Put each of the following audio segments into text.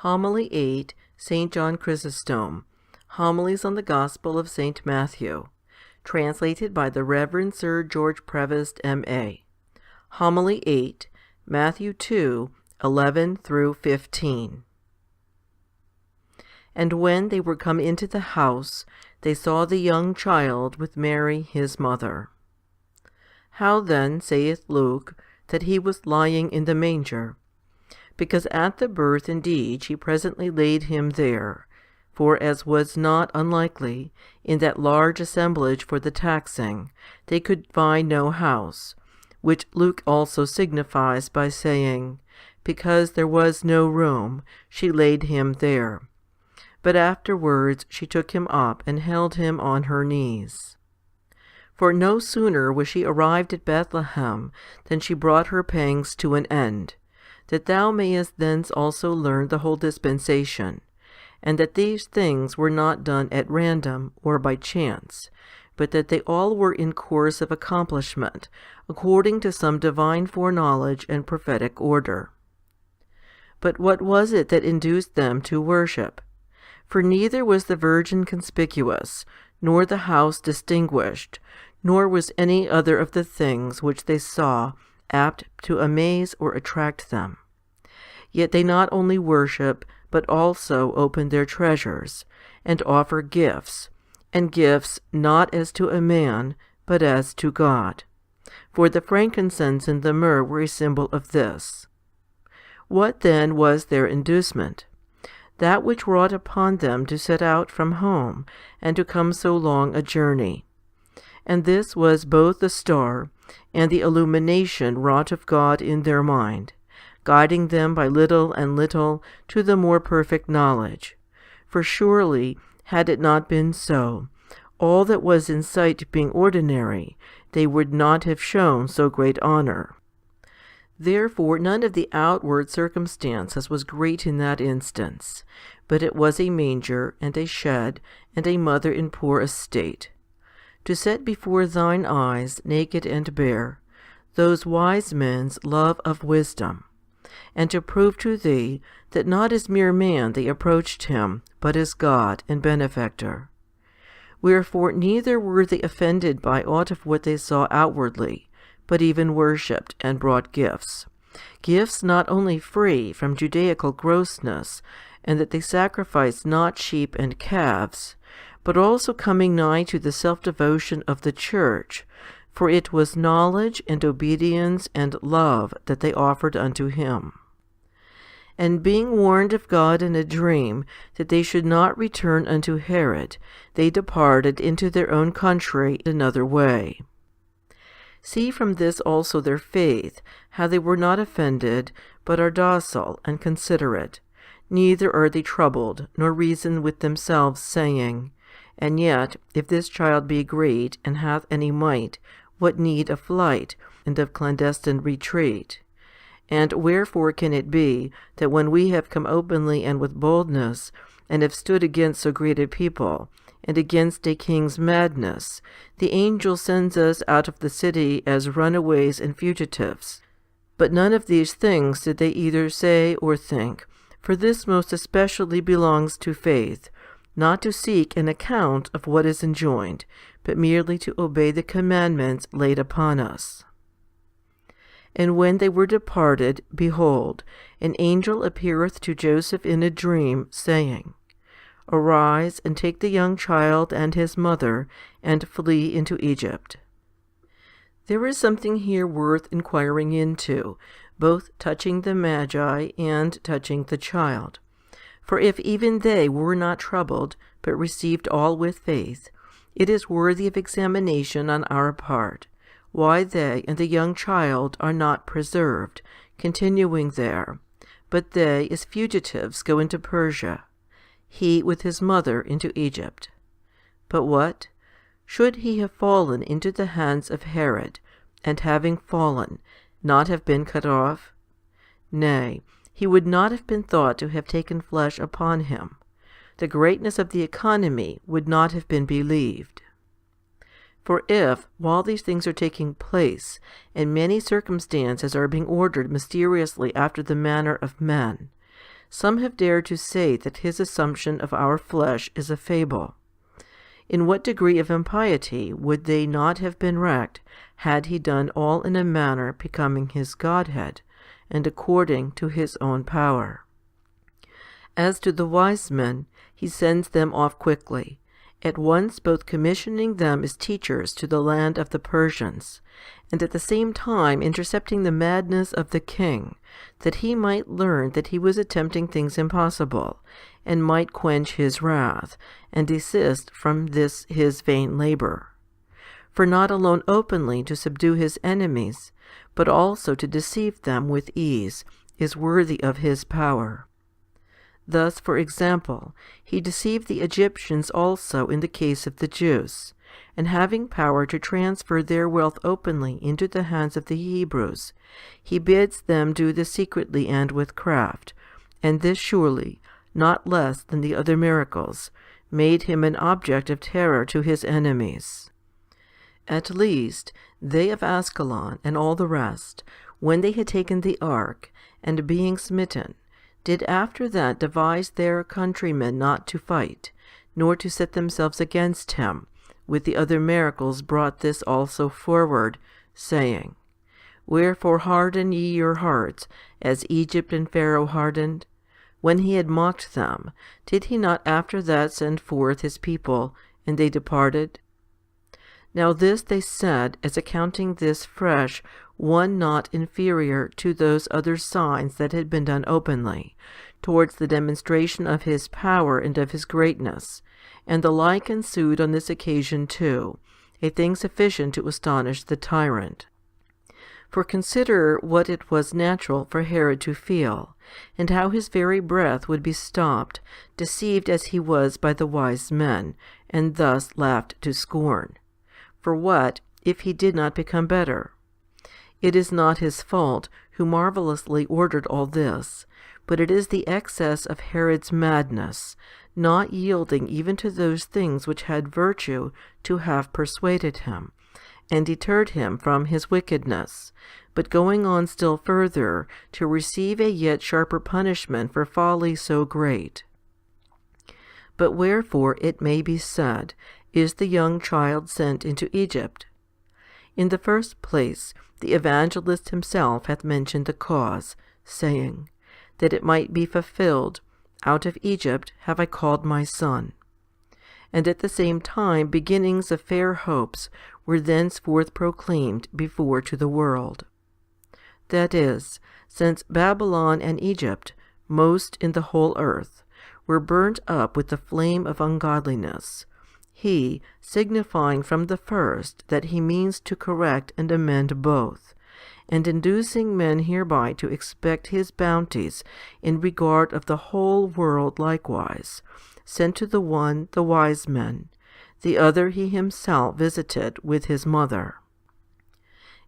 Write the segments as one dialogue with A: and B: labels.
A: Homily 8, Saint John Chrysostom, Homilies on the Gospel of St. Matthew, translated by the Reverend Sir George Prevost, M.A. Homily 8, Matthew 2, 11 through 15. And when they were come into the house, they saw the young child with Mary his mother. How then saith Luke that he was lying in the manger? Because at the birth indeed she presently laid him there, for as was not unlikely, in that large assemblage for the taxing, they could find no house, which Luke also signifies by saying, because there was no room, she laid him there. But afterwards she took him up and held him on her knees. For no sooner was she arrived at Bethlehem than she brought her pangs to an end, that thou mayest thence also learn the whole dispensation, and that these things were not done at random or by chance, but that they all were in course of accomplishment, according to some divine foreknowledge and prophetic order. But what was it that induced them to worship? For neither was the Virgin conspicuous, nor the house distinguished, nor was any other of the things which they saw apt to amaze or attract them. Yet they not only worship, but also open their treasures, and offer gifts, and gifts not as to a man, but as to God. For the frankincense and the myrrh were a symbol of this. What then was their inducement? That which wrought upon them to set out from home, and to come so long a journey. And this was both the star and the illumination wrought of God in their mind, guiding them by little and little to the more perfect knowledge. For surely, had it not been so, all that was in sight being ordinary, they would not have shown so great honour. Therefore none of the outward circumstances was great in that instance, but it was a manger, and a shed, and a mother in poor estate. To set before thine eyes, naked and bare, those wise men's love of wisdom, and to prove to thee that not as mere man they approached him, but as God and benefactor. Wherefore neither were they offended by aught of what they saw outwardly, but even worshipped and brought gifts. Gifts not only free from Judaical grossness, and that they sacrificed not sheep and calves, but also coming nigh to the self-devotion of the Church, for it was knowledge and obedience and love that they offered unto him. And being warned of God in a dream that they should not return unto Herod, they departed into their own country another way. See from this also their faith, how they were not offended, but are docile and considerate. Neither are they troubled, nor reason with themselves, saying, And yet, if this child be great, and hath any might, what need of flight, and of clandestine retreat? And wherefore can it be, that when we have come openly and with boldness, and have stood against so great a people, and against a king's madness, the angel sends us out of the city as runaways and fugitives? But none of these things did they either say or think, for this most especially belongs to faith, not to seek an account of what is enjoined, but merely to obey the commandments laid upon us. And when they were departed, behold, an angel appeareth to Joseph in a dream, saying, Arise, and take the young child and his mother, and flee into Egypt. There is something here worth inquiring into, both touching the Magi and touching the child. For if even they were not troubled, but received all with faith, it is worthy of examination on our part, why they and the young child are not preserved, continuing there, but they as fugitives go into Persia, he with his mother into Egypt. But what? Should he have fallen into the hands of Herod, and having fallen, not have been cut off? Nay, he would not have been thought to have taken flesh upon him. The greatness of the economy would not have been believed. For if, while these things are taking place, and many circumstances are being ordered mysteriously after the manner of men, Some have dared to say that his assumption of our flesh is a fable. In what degree of impiety would they not have been wrecked, had he done all in a manner becoming his Godhead, and according to his own power? As to the wise men, he sends them off quickly, at once both commissioning them as teachers to the land of the Persians, and at the same time intercepting the madness of the king, that he might learn that he was attempting things impossible, and might quench his wrath, and desist from this his vain labor. For not alone openly to subdue his enemies, but also to deceive them with ease, is worthy of his power. Thus, for example, he deceived the Egyptians also in the case of the Jews, and having power to transfer their wealth openly into the hands of the Hebrews, he bids them do this secretly and with craft, and this surely, not less than the other miracles, made him an object of terror to his enemies. At least, they of Ascalon and all the rest, when they had taken the ark, and being smitten, did after that devise their countrymen not to fight, nor to set themselves against him, with the other miracles brought this also forward, saying, Wherefore harden ye your hearts, as Egypt and Pharaoh hardened? When he had mocked them, did he not after that send forth his people, and they departed? Now this they said, as accounting this fresh, one not inferior to those other signs that had been done openly, towards the demonstration of his power and of his greatness, and the like ensued on this occasion too, a thing sufficient to astonish the tyrant. For consider what it was natural for Herod to feel, and how his very breath would be stopped, deceived as he was by the wise men, and thus laughed to scorn. For what, if he did not become better? It is not his fault, who marvellously ordered all this, but it is the excess of Herod's madness, not yielding even to those things which had virtue to have persuaded him, and deterred him from his wickedness, but going on still further, to receive a yet sharper punishment for folly so great. But wherefore, it may be said, is the young child sent into Egypt? In the first place, the evangelist himself hath mentioned the cause, saying, that it might be fulfilled, Out of Egypt have I called my son. And at the same time beginnings of fair hopes were thenceforth proclaimed before to the world. That is, since Babylon and Egypt, most in the whole earth, were burnt up with the flame of ungodliness, he, signifying from the first that he means to correct and amend both, and inducing men hereby to expect his bounties in regard of the whole world likewise, sent to the one the wise men, the other he himself visited with his mother.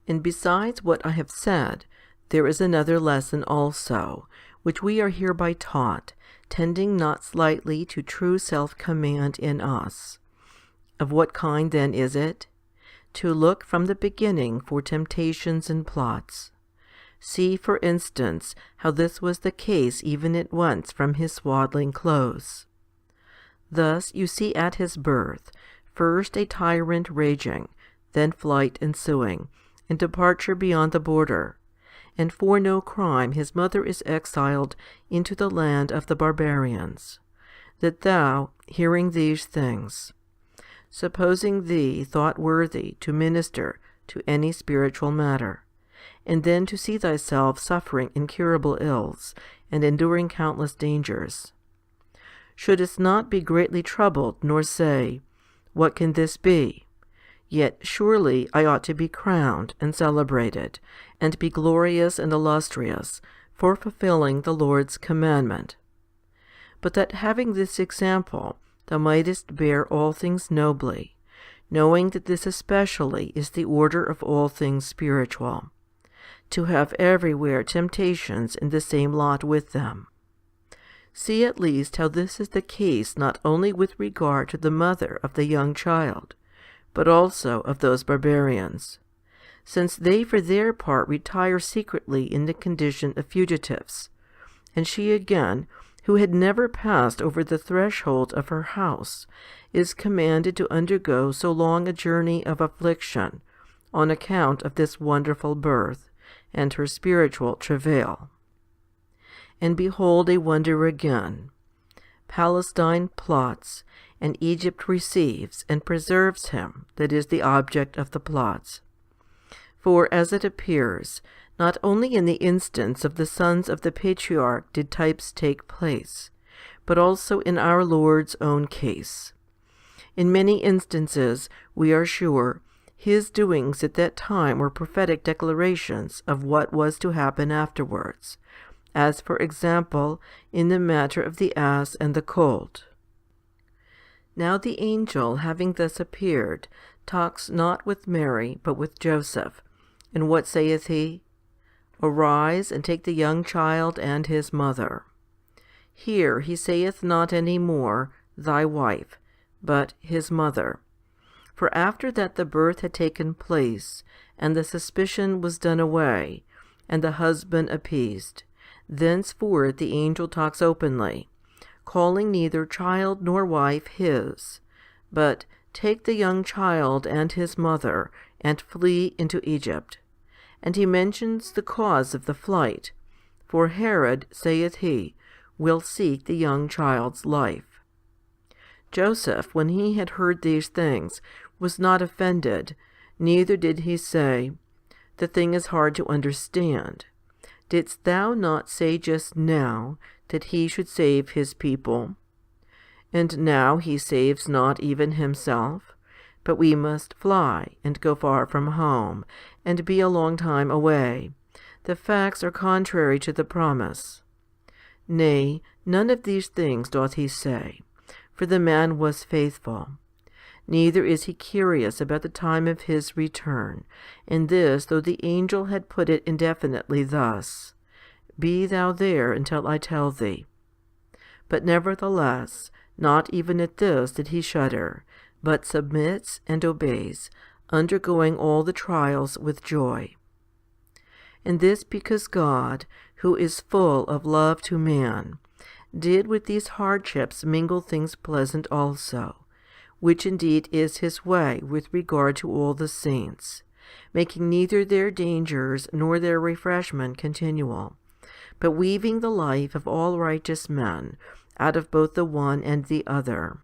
A: And besides what I have said, there is another lesson also, which we are hereby taught, tending not slightly to true self-command in us. Of what kind then is it? To look from the beginning for temptations and plots. See, for instance, how this was the case even at once from his swaddling clothes. Thus you see at his birth, first a tyrant raging, then flight ensuing, and departure beyond the border, and for no crime his mother is exiled into the land of the barbarians, that thou, hearing these things, supposing thee thought worthy to minister to any spiritual matter, and then to see thyself suffering incurable ills, and enduring countless dangers, shouldest not be greatly troubled, nor say, What can this be? Yet surely I ought to be crowned and celebrated, and be glorious and illustrious, for fulfilling the Lord's commandment. But that having this example, thou mightest bear all things nobly, knowing that this especially is the order of all things spiritual, to have everywhere temptations in the same lot with them. See at least how this is the case not only with regard to the mother of the young child, but also of those barbarians, since they for their part retire secretly in the condition of fugitives, and she again, who had never passed over the threshold of her house, is commanded to undergo so long a journey of affliction on account of this wonderful birth and her spiritual travail. And behold a wonder again. Palestine plots, and Egypt receives and preserves him that is the object of the plots. For, as it appears, not only in the instance of the sons of the patriarch did types take place, but also in our Lord's own case. In many instances, we are sure, his doings at that time were prophetic declarations of what was to happen afterwards, as for example in the matter of the ass and the colt. Now the angel, having thus appeared, talks not with Mary, but with Joseph. And what saith he? Arise, and take the young child and his mother. Here he saith not any more, thy wife, but his mother. For after that the birth had taken place, and the suspicion was done away, and the husband appeased, thenceforth the angel talks openly, calling neither child nor wife his, but take the young child and his mother, and flee into Egypt. And he mentions the cause of the flight, for Herod, saith he, will seek the young child's life. Joseph, when he had heard these things, was not offended, neither did he say, the thing is hard to understand. Didst thou not say just now that he should save his people? And now he saves not even himself, but we must fly and go far from home, and be a long time away. The facts are contrary to the promise. Nay, none of these things doth he say, for the man was faithful. Neither is he curious about the time of his return, and this though the angel had put it indefinitely thus, Be thou there until I tell thee. But nevertheless, not even at this did he shudder, but submits and obeys, undergoing all the trials with joy. And this because God, who is full of love to man, did with these hardships mingle things pleasant also, which indeed is his way with regard to all the saints, making neither their dangers nor their refreshment continual, but weaving the life of all righteous men out of both the one and the other.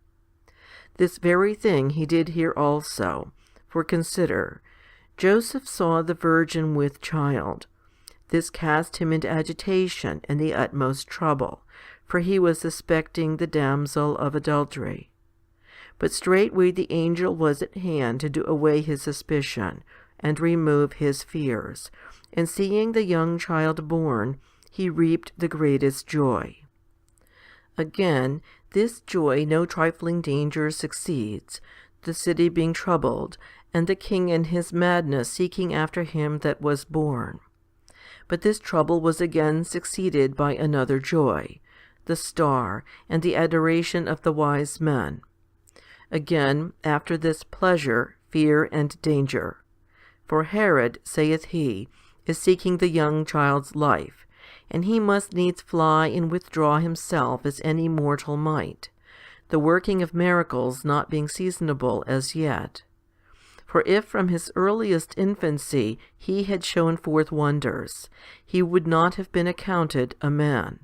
A: This very thing he did here also, for consider, Joseph saw the virgin with child. This cast him into agitation and the utmost trouble, for he was suspecting the damsel of adultery. But straightway the angel was at hand to do away his suspicion, and remove his fears, and seeing the young child born, he reaped the greatest joy. Again, this joy no trifling danger succeeds, the city being troubled, and the king in his madness seeking after him that was born. But this trouble was again succeeded by another joy, the star, and the adoration of the wise men. Again, after this pleasure, fear and danger. For Herod, saith he, is seeking the young child's life, and he must needs fly and withdraw himself as any mortal might, the working of miracles not being seasonable as yet. For if from his earliest infancy he had shown forth wonders, he would not have been accounted a man.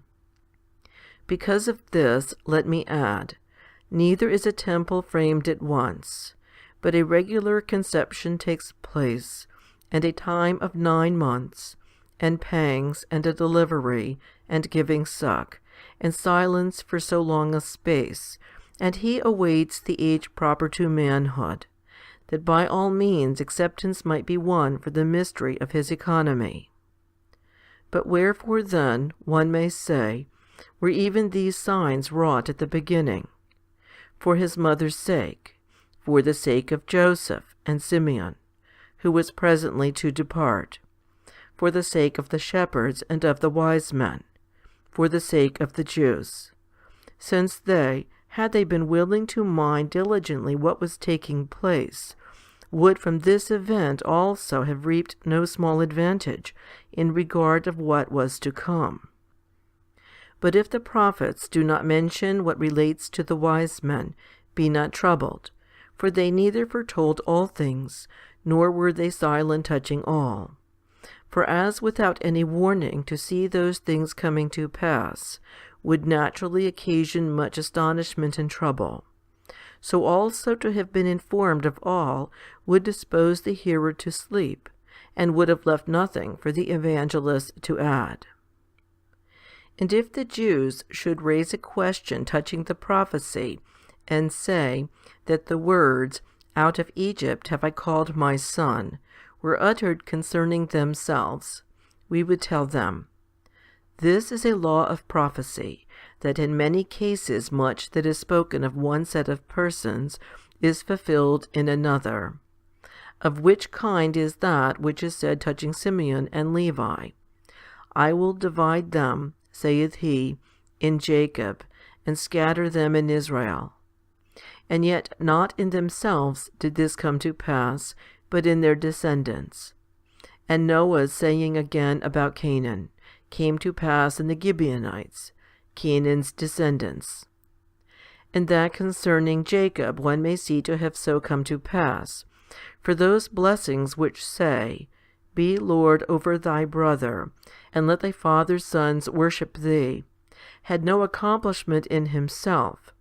A: Because of this, let me add, neither is a temple framed at once, but a regular conception takes place, and a time of 9 months, and pangs, and a delivery, and giving suck, and silence for so long a space, and he awaits the age proper to manhood, that by all means acceptance might be won for the mystery of his economy. But wherefore then, one may say, were even these signs wrought at the beginning? For his mother's sake, for the sake of Joseph and Simeon, who was presently to depart, for the sake of the shepherds and of the wise men, for the sake of the Jews, since they, had they been willing to mind diligently what was taking place, would from this event also have reaped no small advantage in regard of what was to come. But if the prophets do not mention what relates to the wise men, be not troubled, for they neither foretold all things, nor were they silent touching all. For as without any warning to see those things coming to pass would naturally occasion much astonishment and trouble, so also to have been informed of all would dispose the hearer to sleep, and would have left nothing for the evangelist to add. And if the Jews should raise a question touching the prophecy, and say that the words, "Out of Egypt have I called my son," were uttered concerning themselves, we would tell them, "This is a law of prophecy, that in many cases much that is spoken of one set of persons is fulfilled in another. Of which kind is that which is said touching Simeon and Levi, I will divide them, saith he, in Jacob, and scatter them in Israel. And yet not in themselves did this come to pass, but in their descendants. And Noah's saying again about Canaan came to pass in the Gibeonites, Canaan's descendants. And that concerning Jacob one may see to have so come to pass, for those blessings which say, Be Lord over thy brother, and let thy father's sons worship thee, had no accomplishment in himself.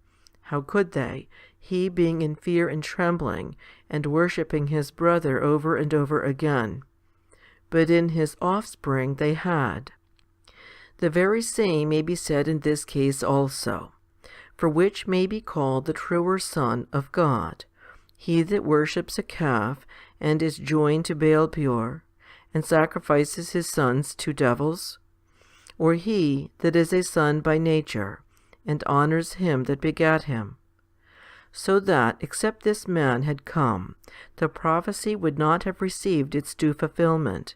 A: How could they, he being in fear and trembling, and worshipping his brother over and over again? But in his offspring they had. The very same may be said in this case also, for which may be called the truer son of God, he that worships a calf, and is joined to Baal-peor, and sacrifices his sons to devils? Or he that is a son by nature, and honours him that begat him? So that, except this man had come, the prophecy would not have received its due fulfilment.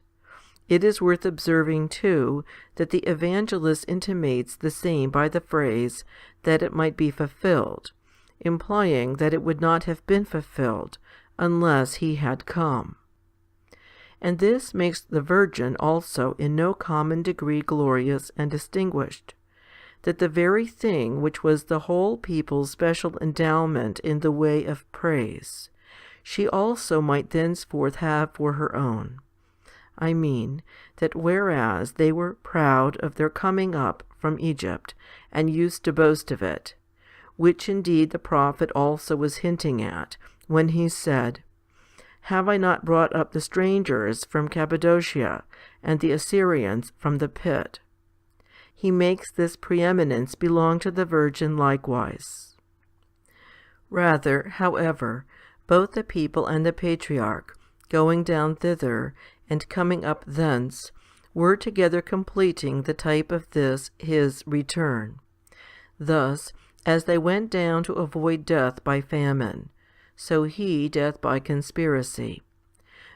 A: It is worth observing, too, that the evangelist intimates the same by the phrase, that it might be fulfilled, implying that it would not have been fulfilled unless he had come. And this makes the Virgin also in no common degree glorious and distinguished, that the very thing which was the whole people's special endowment in the way of praise, she also might thenceforth have for her own. I mean, that whereas they were proud of their coming up from Egypt, and used to boast of it, which indeed the prophet also was hinting at, when he said, Have I not brought up the strangers from Cappadocia, and the Assyrians from the pit? He makes this preeminence belong to the Virgin likewise. Rather, however, both the people and the patriarch, going down thither, and coming up thence, were together completing the type of this his return. Thus, as they went down to avoid death by famine, so he death by conspiracy.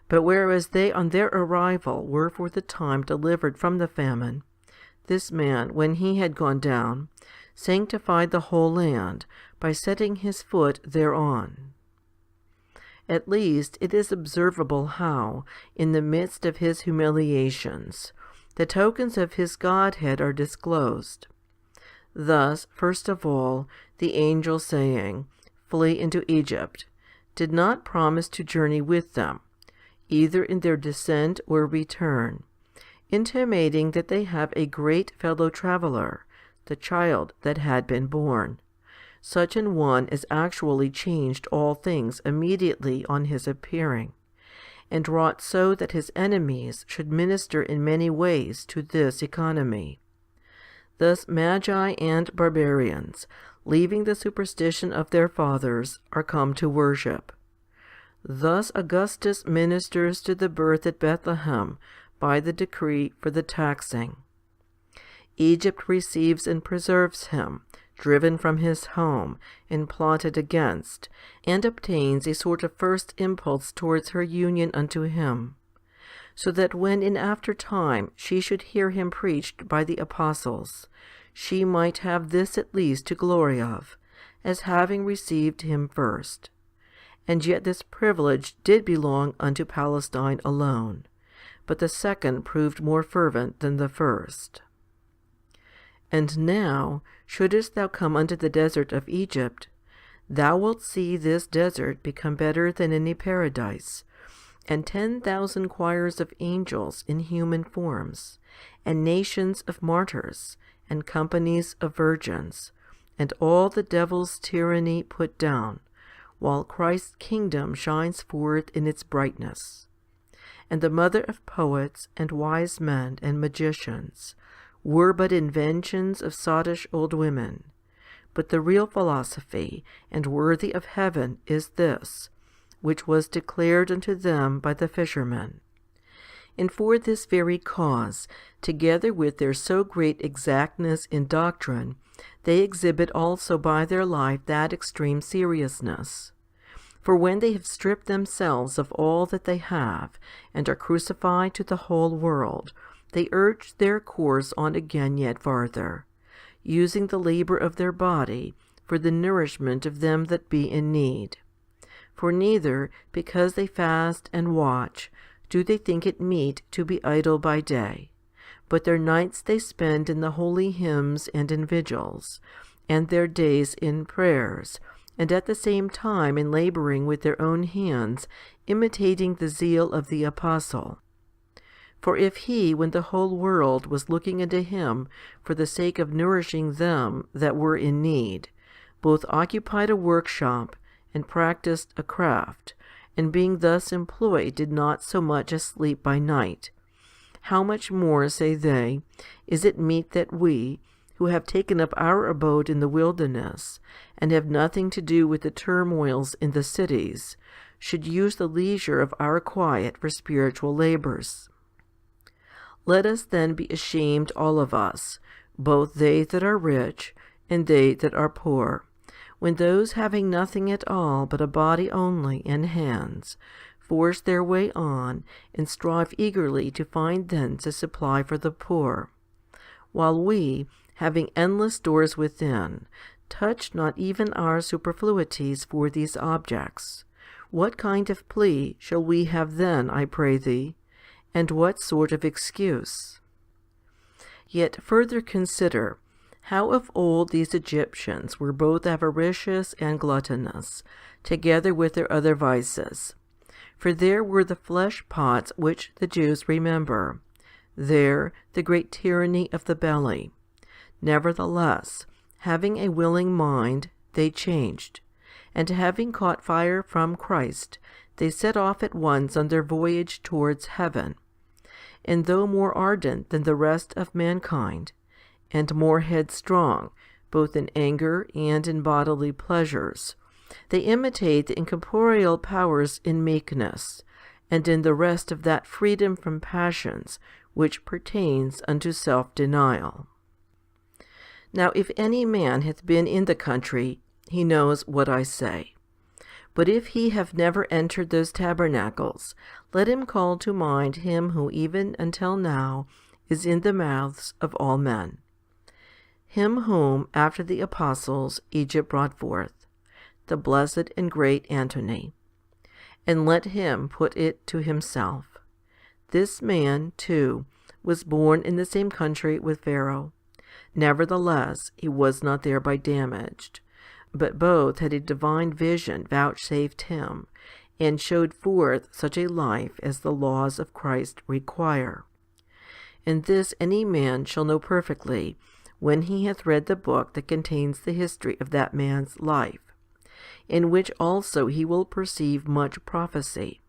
A: But whereas they on their arrival were for the time delivered from the famine, this man, when he had gone down, sanctified the whole land by setting his foot thereon. At least it is observable how, in the midst of his humiliations, the tokens of his Godhead are disclosed. Thus, first of all, the angel saying, Flee into Egypt, did not promise to journey with them, either in their descent or return, intimating that they have a great fellow traveller, the child that had been born, such an one as actually changed all things immediately on his appearing, and wrought so that his enemies should minister in many ways to this economy. Thus Magi and barbarians, leaving the superstition of their fathers, are come to worship. Thus Augustus ministers to the birth at Bethlehem by the decree for the taxing. Egypt receives and preserves him, driven from his home, and plotted against, and obtains a sort of first impulse towards her union unto him, so that when in after time she should hear him preached by the apostles, she might have this at least to glory of, as having received him first. And yet this privilege did belong unto Palestine alone, but the second proved more fervent than the first. And now, shouldest thou come unto the desert of Egypt, thou wilt see this desert become better than any paradise, and 10,000 choirs of angels in human forms, and nations of martyrs, and companies of virgins, and all the devil's tyranny put down, while Christ's kingdom shines forth in its brightness. And the mother of poets, and wise men, and magicians, were but inventions of sottish old women. But the real philosophy, and worthy of heaven, is this, which was declared unto them by the fishermen. And for this very cause, together with their so great exactness in doctrine, they exhibit also by their life that extreme seriousness. For when they have stripped themselves of all that they have, and are crucified to the whole world, they urge their course on again yet farther, using the labour of their body for the nourishment of them that be in need. For neither, because they fast and watch, do they think it meet to be idle by day, but their nights they spend in the holy hymns and in vigils, and their days in prayers, and at the same time in labouring with their own hands, imitating the zeal of the apostle. For if he, when the whole world was looking unto him for the sake of nourishing them that were in need, both occupied a workshop, and practised a craft, and being thus employed did not so much as sleep by night, how much more, say they, is it meet that we, who have taken up our abode in the wilderness, and have nothing to do with the turmoils in the cities, should use the leisure of our quiet for spiritual labours? Let us then be ashamed all of us, both they that are rich, and they that are poor, when those having nothing at all but a body only and hands, force their way on, and strive eagerly to find thence a supply for the poor, while we, having endless stores within, touch not even our superfluities for these objects. What kind of plea shall we have then, I pray thee, and what sort of excuse? Yet further consider, how of old these Egyptians were both avaricious and gluttonous, together with their other vices. For there were the flesh pots which the Jews remember, there the great tyranny of the belly. Nevertheless, having a willing mind, they changed, and having caught fire from Christ, they set off at once on their voyage towards heaven. And though more ardent than the rest of mankind, and more headstrong, both in anger and in bodily pleasures, they imitate the incorporeal powers in meekness, and in the rest of that freedom from passions which pertains unto self-denial. Now if any man hath been in the country, he knows what I say. But if he have never entered those tabernacles, let him call to mind him who even until now is in the mouths of all men, him whom, after the apostles, Egypt brought forth, the blessed and great Antony. And let him put it to himself. This man, too, was born in the same country with Pharaoh. Nevertheless, he was not thereby damaged, but both had a divine vision vouchsafed him, and showed forth such a life as the laws of Christ require. And this any man shall know perfectly, when he hath read the book that contains the history of that man's life, in which also he will perceive much prophecy.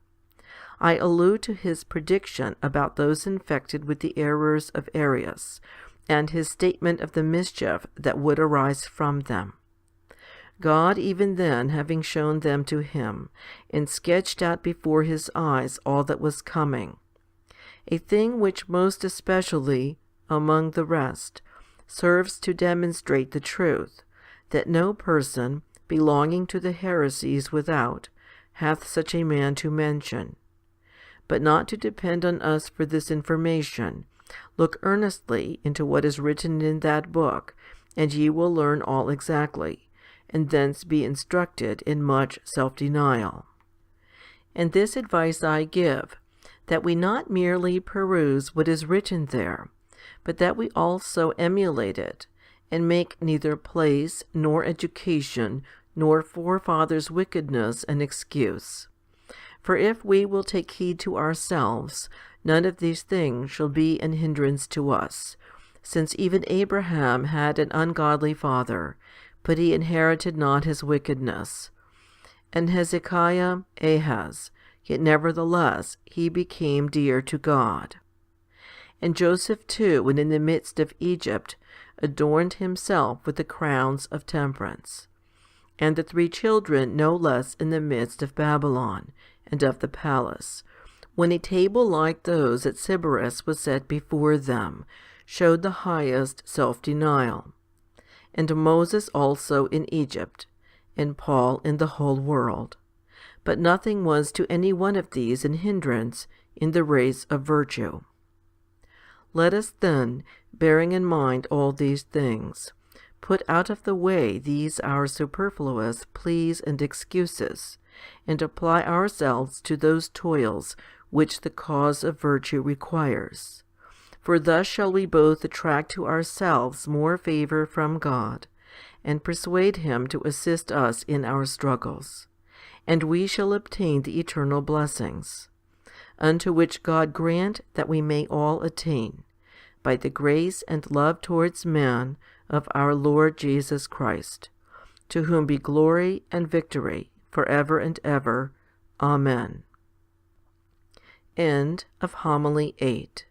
A: I allude to his prediction about those infected with the errors of Arius, and his statement of the mischief that would arise from them. God even then having shown them to him, and sketched out before his eyes all that was coming, a thing which most especially, among the rest, serves to demonstrate the truth, that no person, belonging to the heresies without, hath such a man to mention. But not to depend on us for this information, look earnestly into what is written in that book, and ye will learn all exactly, and thence be instructed in much self-denial. And this advice I give, that we not merely peruse what is written there, but that we also emulate it, and make neither place, nor education, nor forefathers' wickedness an excuse. For if we will take heed to ourselves, none of these things shall be an hindrance to us, since even Abraham had an ungodly father, but he inherited not his wickedness. And Hezekiah, Ahaz, yet nevertheless he became dear to God. And Joseph too, when in the midst of Egypt, adorned himself with the crowns of temperance. And the 3 children no less in the midst of Babylon, and of the palace, when a table like those at Sybaris was set before them, showed the highest self-denial. And Moses also in Egypt, and Paul in the whole world. But nothing was to any one of these an hindrance in the race of virtue. Let us then, bearing in mind all these things, put out of the way these our superfluous pleas and excuses, and apply ourselves to those toils which the cause of virtue requires. For thus shall we both attract to ourselves more favour from God, and persuade Him to assist us in our struggles, and we shall obtain the eternal blessings, unto which God grant that we may all attain, by the grace and love towards man of our Lord Jesus Christ, to whom be glory and victory for ever and ever. Amen. End of Homily 8.